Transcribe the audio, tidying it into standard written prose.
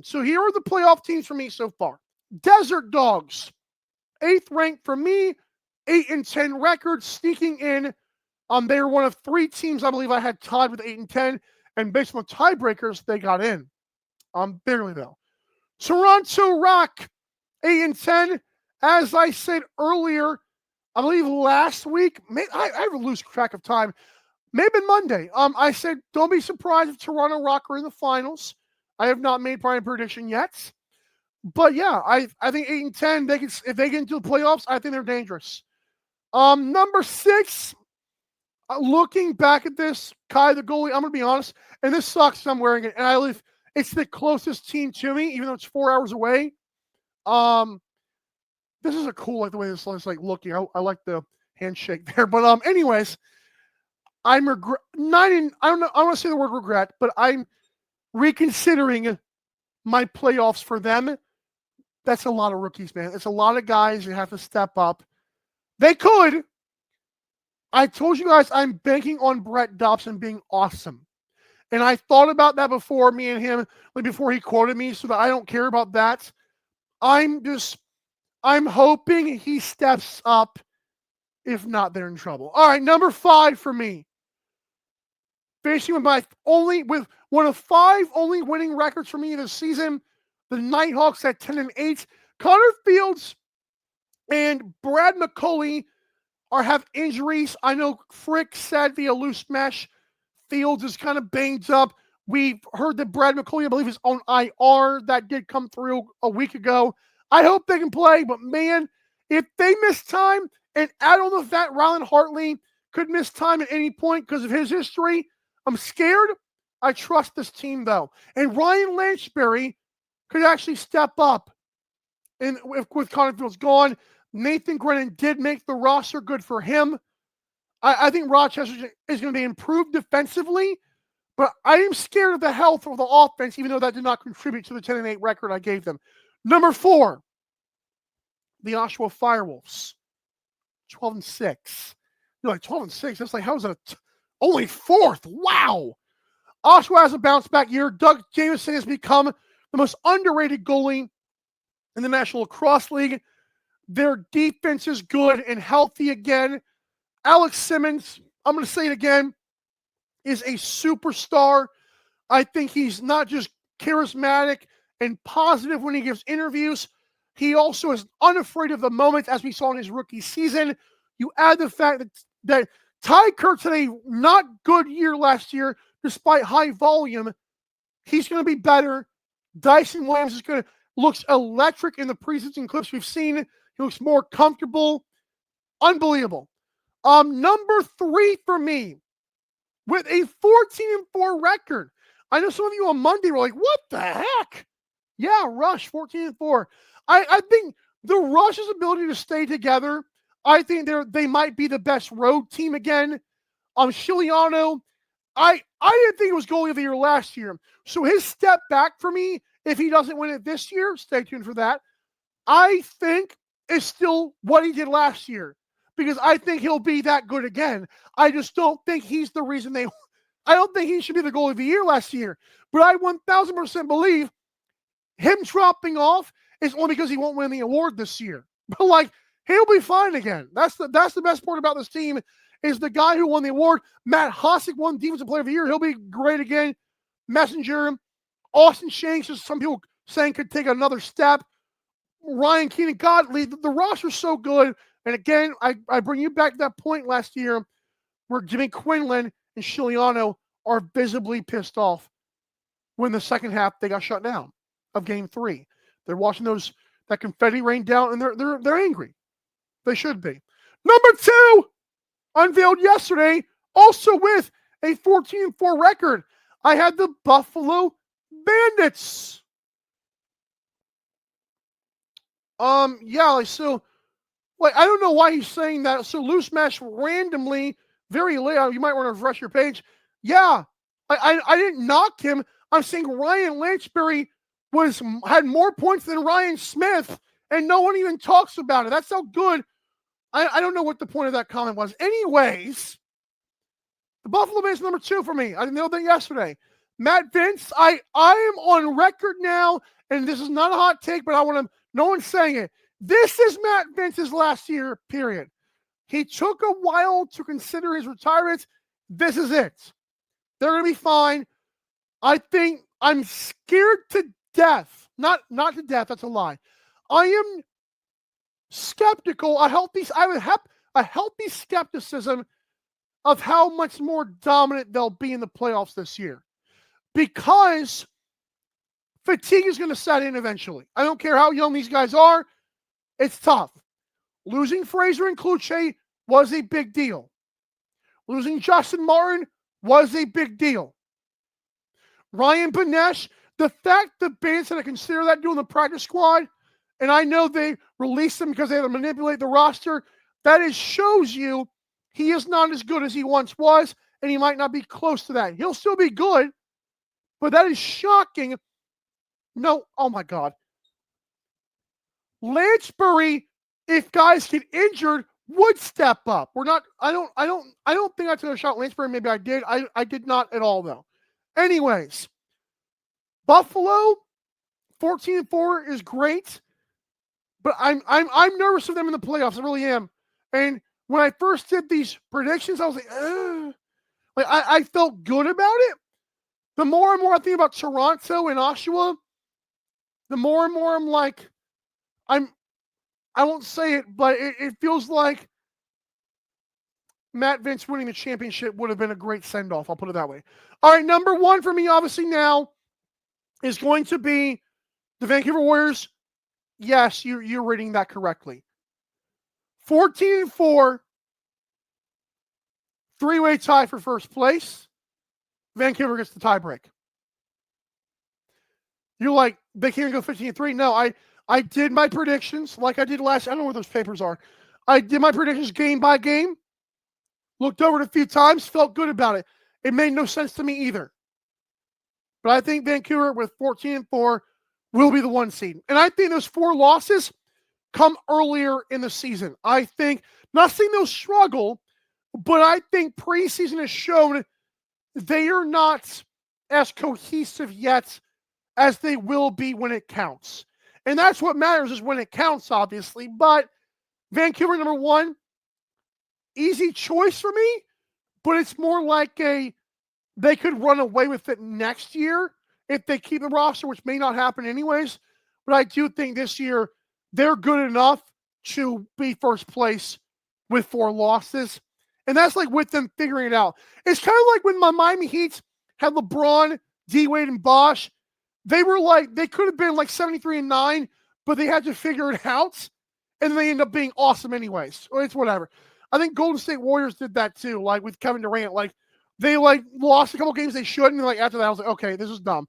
So here are the playoff teams for me so far. Desert Dogs, 8th ranked for me, 8-10 record, sneaking in. They were one of 3 teams I believe I had tied with 8-10, and based on tiebreakers, they got in. Barely though. Toronto Rock, 8-10. As I said earlier, I believe last week, I lose track of time. Maybe Monday. I said don't be surprised if Toronto Rock are in the finals. I have not made my prediction yet, but yeah, I think 8-10. They can, if they get into the playoffs, I think they're dangerous. Number 6. Looking back at this, Kai the goalie, I'm gonna be honest, and this sucks. I'm wearing it, and I live. It's the closest team to me, even though it's 4 hours away. This is a cool, like the way this is like looking. I like the handshake there, but anyways, I'm I don't know. I don't want to say the word regret, but I'm reconsidering my playoffs for them. That's a lot of rookies, man. It's a lot of guys who have to step up. They could. I told you guys I'm banking on Brett Dobson being awesome. And I thought about that before me and him, like before he quoted me, so that I don't care about that. I'm hoping he steps up. If not, they're in trouble. All right, number 5 for me. Finishing with one of 5 only winning records for me this season, the Nighthawks at 10-8. Connor Fields and Brad McCauley have injuries. I know Frick said via loose mesh Fields is kind of banged up. We've heard that Brad McCauley, I believe, is on IR. That did come through a week ago. I hope they can play, but man, if they miss time, and add on the fact Rylan Hartley could miss time at any point because of his history, I'm scared. I trust this team, though. And Ryan Lanchbury could actually step up. And with Connor Fields gone, Nathan Grennan did make the roster. Good for him. I think Rochester is going to be improved defensively, but I am scared of the health of the offense, even though that did not contribute to the 10-8 record I gave them. Number 4, the Oshawa Firewolves, 12-6. You're like, 12-6? That's like, how is that only 4th? Wow. Oshawa has a bounce back year. Doug Jameson has become the most underrated goalie in the National Lacrosse League. Their defense is good and healthy again. Alex Simmons, I'm going to say it again, is a superstar. I think he's not just charismatic and positive when he gives interviews. He also is unafraid of the moment, as we saw in his rookie season. You add the fact that Ty Kurtz had a not good year last year, despite high volume. He's going to be better. Dyson Williams looks electric in the preseason clips we've seen. He looks more comfortable. Unbelievable. Number 3 for me, with a 14-4 record. I know some of you on Monday were like, what the heck? Yeah, Rush, 14-4. I think the Rush's ability to stay together, I think they might be the best road team again. Shiliano, I didn't think it was goalie of the year last year. So his step back for me, if he doesn't win it this year, stay tuned for that, I think is still what he did last year. Because I think he'll be that good again. I just don't think he's the reason I don't think he should be the goalie of the year last year. But I 1,000% believe him dropping off is only because he won't win the award this year. But like, he'll be fine again. That's the best part about this team is the guy who won the award. Matt Hossack won Defensive Player of the Year. He'll be great again. Messenger, Austin Shanks, as some people saying, could take another step. Ryan Keenan, Godley, the roster's so good. And again, I bring you back to that point last year where Jimmy Quinlan and Shiliano are visibly pissed off when the second half they got shut down of Game 3. They're watching that confetti rain down, and they're angry. They should be. Number 2, unveiled yesterday, also with a 14-4 record. I had the Buffalo Bandits. I don't know why he's saying that. So loose mesh randomly, very late. You might want to refresh your page. Yeah, I didn't knock him. I'm saying Ryan Lanchbury had more points than Ryan Smith, and no one even talks about it. That's how good. I don't know what the point of that comment was. Anyways, the Buffalo Bills number 2 for me. I didn't know that yesterday. Matt Vince, I am on record now, and this is not a hot take, but I want to, no one's saying it. This is Matt Vince's last year, period. He took a while to consider his retirement. This is it. They're going to be fine. I think I'm scared to death. Not to death, that's a lie. I am skeptical, I have a healthy skepticism of how much more dominant they'll be in the playoffs this year. Because fatigue is going to set in eventually. I don't care how young these guys are. It's tough. Losing Fraser and Kluche was a big deal. Losing Justin Martin was a big deal. Ryan Benesh, the fact the Bandits had to consider that doing the practice squad, and I know they released him because they had to manipulate the roster, that shows you he is not as good as he once was, and he might not be close to that. He'll still be good, but that is shocking. No, oh my God. Lansbury, if guys get injured, would step up. I don't think I took a shot at Lansbury. Maybe I did. I did not at all, though. Anyways, Buffalo, 14-4 is great, but I'm nervous of them in the playoffs. I really am. And when I first did these predictions, I was like, ugh. Like I felt good about it. The more and more I think about Toronto and Oshawa, the more and more I'm like, I won't say it, but it feels like Matt Vince winning the championship would have been a great send-off. I'll put it that way. All right, number one for me, obviously, now is going to be the Vancouver Warriors. Yes, you're reading that correctly. 14-4, three-way tie for first place. Vancouver gets the tiebreak. You're like, they can't go 15-3. No, I did my predictions like I did last. I don't know where those papers are. I did my predictions game by game. Looked over it a few times, felt good about it. It made no sense to me either. But I think Vancouver with 14-4 will be the one seed. And I think those 4 losses come earlier in the season. I think, not saying they'll struggle, but I think preseason has shown they are not as cohesive yet as they will be when it counts. And that's what matters, is when it counts, obviously. But Vancouver, number one, easy choice for me, but it's more like they could run away with it next year if they keep the roster, which may not happen anyways. But I do think this year they're good enough to be first place with 4 losses. And that's like with them figuring it out. It's kind of like when my Miami Heat had LeBron, D-Wade, and Bosh. They were like, they could have been like 73-9, but they had to figure it out. And they end up being awesome anyways. It's whatever. I think Golden State Warriors did that too, like with Kevin Durant. Like, they like lost a couple games they shouldn't. And like after that, I was like, okay, this is dumb.